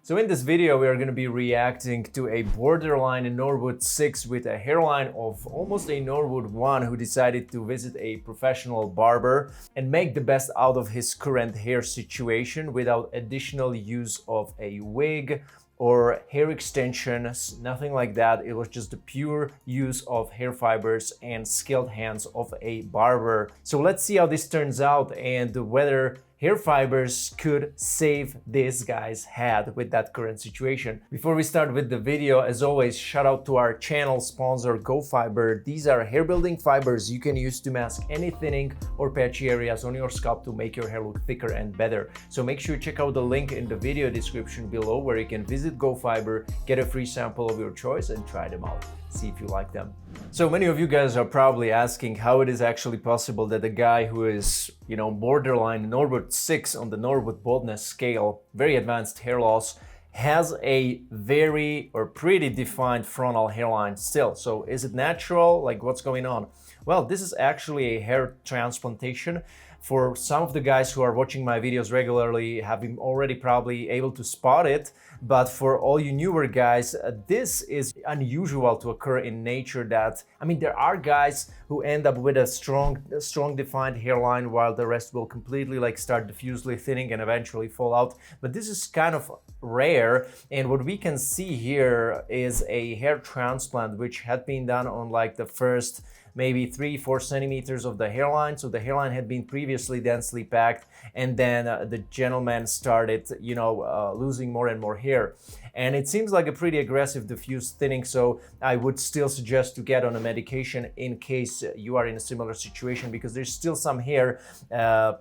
So in this video, we are going to be reacting to a borderline Norwood 6 with a hairline of almost a Norwood 1 who decided to visit a professional barber and make the best out of his current hair situation without additional use of a wig or hair extensions, nothing like that. It was just the pure use of hair fibers and skilled hands of a barber. So let's see how this turns out and whether hair fibers could save this guy's head with that current situation. Before we start with the video, as always, shout out to our channel sponsor GoFiber. These are hair building fibers you can use to mask any thinning or patchy areas on your scalp to make your hair look thicker and better. So make sure you check out the link in the video description below where you can visit GoFiber, get a free sample of your choice and try them out. See if you like them. So many of you guys are probably asking how it is actually possible that a guy who is, borderline Norwood 6 on the Norwood baldness scale, very advanced hair loss, has a very or pretty defined frontal hairline still. So is it natural? Like, what's going on? Well, this is actually a hair transplantation. For some of the guys who are watching my videos regularly have been already probably able to spot it, but for all you newer guys, this is unusual to occur in nature. There are guys who end up with a strong defined hairline while the rest will completely start diffusely thinning and eventually fall out. But this is kind of rare, and what we can see here is a hair transplant which had been done on the first maybe 3-4 centimeters of the hairline. So the hairline had been previously densely packed, and then the gentleman started, losing more and more hair. And it seems like a pretty aggressive diffuse thinning, so I would still suggest to get on a medication in case you are in a similar situation, because there's still some hair,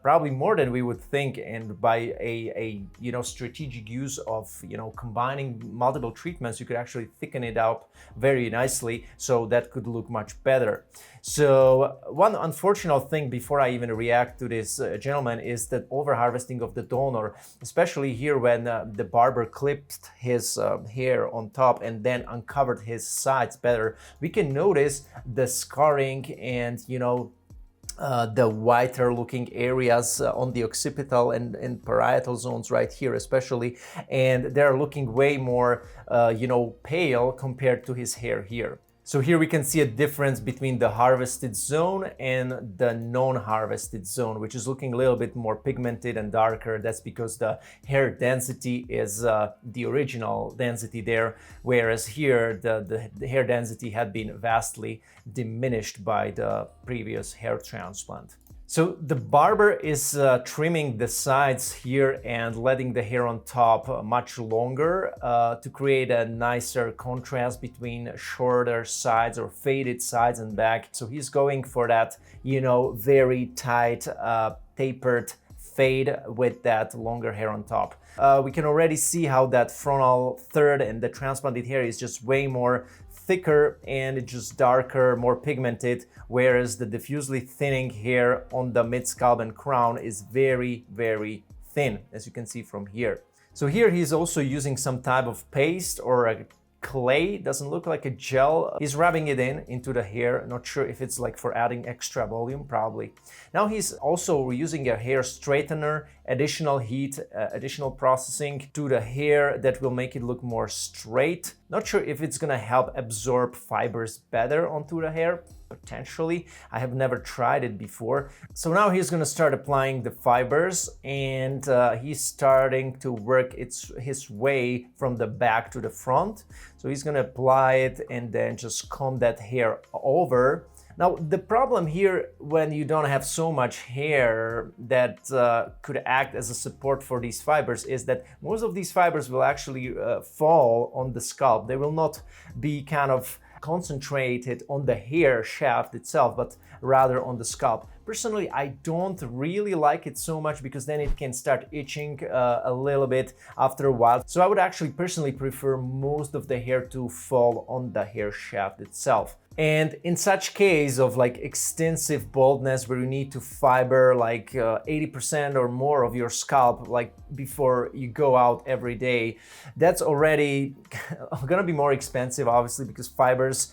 probably more than we would think, and by a strategic use of combining multiple treatments, you could actually thicken it up very nicely, so that could look much better. So one unfortunate thing before I even react to this gentleman is that overharvesting of the donor, especially here when the barber clipped his hair on top and then uncovered his sides better, we can notice the scarring and the whiter looking areas on the occipital and parietal zones right here especially, and they're looking way more pale compared to his hair here. So here we can see a difference between the harvested zone and the non-harvested zone, which is looking a little bit more pigmented and darker. That's because the hair density is the original density there, whereas here the hair density had been vastly diminished by the previous hair transplant. So the barber is trimming the sides here and letting the hair on top much longer to create a nicer contrast between shorter sides or faded sides and back. So he's going for that, very tight, tapered fade with that longer hair on top. We can already see how that frontal third and the transplanted hair is just way more thicker and just darker, more pigmented, whereas the diffusely thinning hair on the mid scalp and crown is very, very thin, as you can see from here. So here he's also using some type of paste or a clay, doesn't look like a gel. He's rubbing it into the hair. Not sure if it's for adding extra volume, probably. Now he's also using a hair straightener, additional heat, additional processing to the hair that will make it look more straight. Not sure if it's gonna help absorb fibers better onto the hair. Potentially. I have never tried it before. So now he's going to start applying the fibers, and he's starting to work his way from the back to the front. So he's going to apply it and then just comb that hair over. Now, the problem here when you don't have so much hair that could act as a support for these fibers is that most of these fibers will actually fall on the scalp. They will not be kind of concentrated on the hair shaft itself, but rather on the scalp. Personally, I don't really like it so much because then it can start itching a little bit after a while. So I would actually personally prefer most of the hair to fall on the hair shaft itself. And in such case of extensive baldness where you need to fiber 80% or more of your scalp before you go out every day, that's already gonna be more expensive, obviously, because fibers,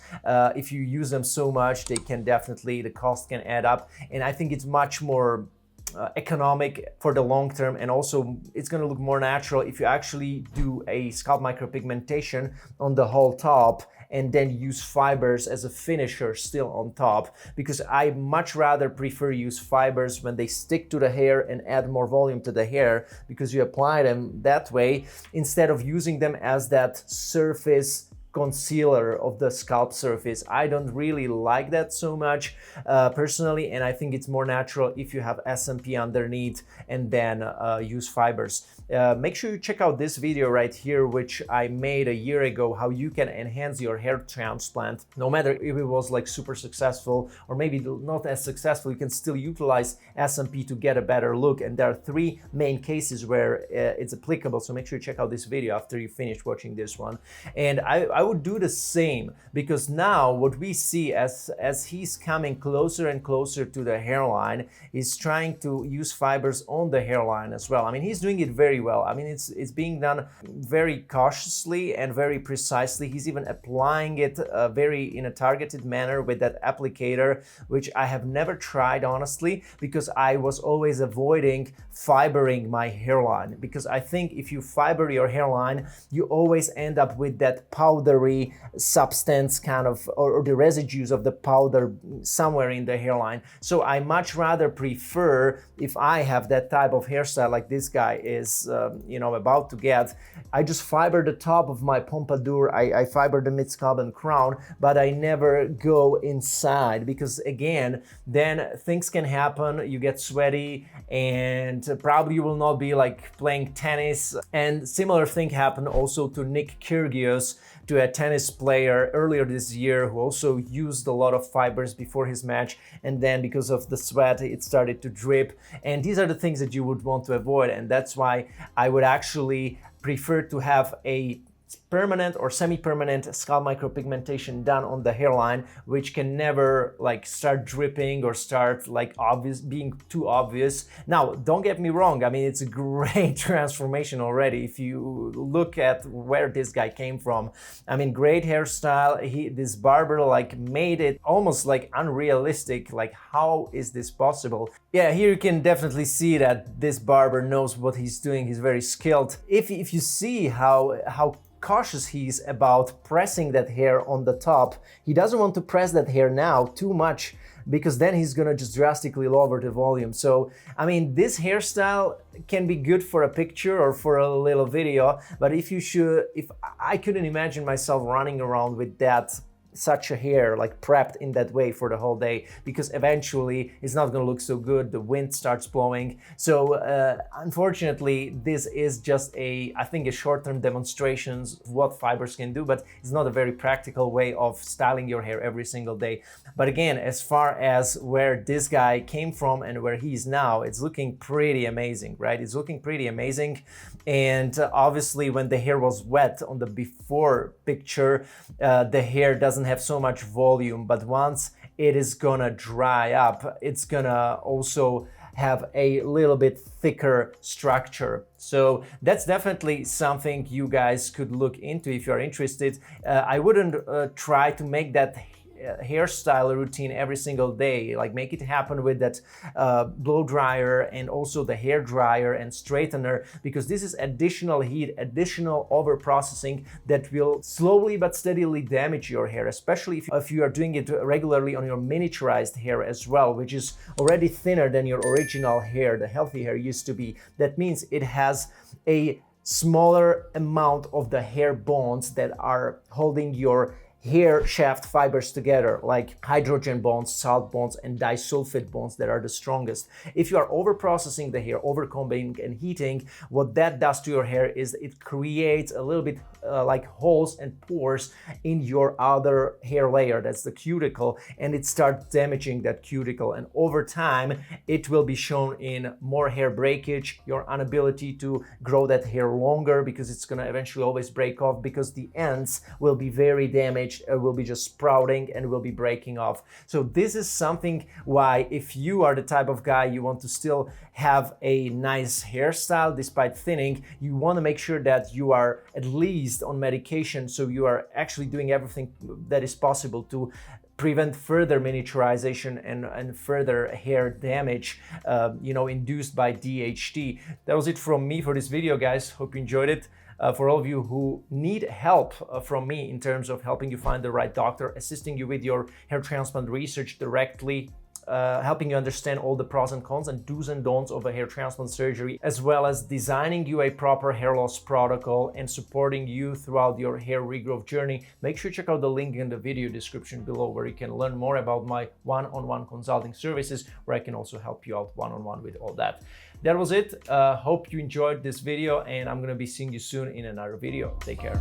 if you use them so much, they can definitely, the cost can add up. And I think it's much more economic for the long term, and also it's going to look more natural if you actually do a scalp micropigmentation on the whole top and then use fibers as a finisher still on top, because I much rather prefer use fibers when they stick to the hair and add more volume to the hair, because you apply them that way instead of using them as that surface concealer of the scalp surface. I don't really like that so much personally, and I think it's more natural if you have SMP underneath and then use fibers. Make sure you check out this video right here, which I made a year ago, how you can enhance your hair transplant. No matter if it was like super successful or maybe not as successful, you can still utilize SMP to get a better look. And there are 3 main cases where it's applicable. So make sure you check out this video after you finish watching this one. And I would do the same, because now what we see as he's coming closer and closer to the hairline, is trying to use fibers on the hairline as well. I mean, he's doing it very well. I mean, it's being done very cautiously and very precisely. He's even applying it very in a targeted manner with that applicator, which I have never tried honestly, because I was always avoiding fibering my hairline, because I think if you fiber your hairline, you always end up with that powdery substance kind of, or the residues of the powder somewhere in the hairline. So I much rather prefer, if I have that type of hairstyle like this guy is about to get, I just fiber the top of my pompadour, I fiber the mid-scalp and crown, but I never go inside, because again, then things can happen, you get sweaty, and probably you will not be like playing tennis. And similar thing happened also to Nick Kyrgios, to a tennis player earlier this year, who also used a lot of fibers before his match, and then because of the sweat it started to drip. And these are the things that you would want to avoid, and that's why I would actually prefer to have a permanent or semi-permanent scalp micropigmentation done on the hairline, which can never like start dripping or start like being too obvious. Now, don't get me wrong, I mean, it's a great transformation already if you look at where this guy came from. I mean, great hairstyle. This barber like made it almost like unrealistic. Like, how is this possible? Yeah, here you can definitely see that this barber knows what he's doing. He's very skilled. If you see how cautious he's about pressing that hair on the top. He doesn't want to press that hair now too much, because then he's gonna just drastically lower the volume. So, I mean, this hairstyle can be good for a picture or for a little video, but if I couldn't imagine myself running around with such a hair like prepped in that way for the whole day, because eventually it's not going to look so good. The wind starts blowing. So unfortunately, this is just I think a short-term demonstrations of what fibers can do, but it's not a very practical way of styling your hair every single day. But again, as far as where this guy came from and where he's now, it's looking pretty amazing, right? It's looking pretty amazing. And obviously when the hair was wet on the before picture, the hair doesn't have so much volume, but once it is gonna dry up, it's gonna also have a little bit thicker structure. So that's definitely something you guys could look into if you're interested. I wouldn't try to make that hairstyle routine every single day. Like, make it happen with that blow dryer and also the hair dryer and straightener, because this is additional heat, additional over processing that will slowly but steadily damage your hair, especially if you are doing it regularly on your miniaturized hair as well, which is already thinner than your original hair, the healthy hair used to be. That means it has a smaller amount of the hair bonds that are holding your hair shaft fibers together, like hydrogen bonds, salt bonds, and disulfide bonds that are the strongest. If you are over processing the hair, over combing and heating, what that does to your hair is it creates a little bit like holes and pores in your outer hair layer, that's the cuticle, and it starts damaging that cuticle, and over time it will be shown in more hair breakage, your inability to grow that hair longer, because it's going to eventually always break off, because the ends will be very damaged, will be just sprouting and will be breaking off. So this is something why, if you are the type of guy you want to still have a nice hairstyle despite thinning, you want to make sure that you are at least on medication, so you are actually doing everything that is possible to prevent further miniaturization and further hair damage, induced by DHT. That was it from me for this video, guys. Hope you enjoyed it. For all of you who need help from me in terms of helping you find the right doctor, assisting you with your hair transplant research directly, helping you understand all the pros and cons and do's and don'ts of a hair transplant surgery, as well as designing you a proper hair loss protocol and supporting you throughout your hair regrowth journey, make sure to check out the link in the video description below where you can learn more about my one-on-one consulting services, where I can also help you out one-on-one with all that. That was it. Hope you enjoyed this video, and I'm gonna be seeing you soon in another video. Take care.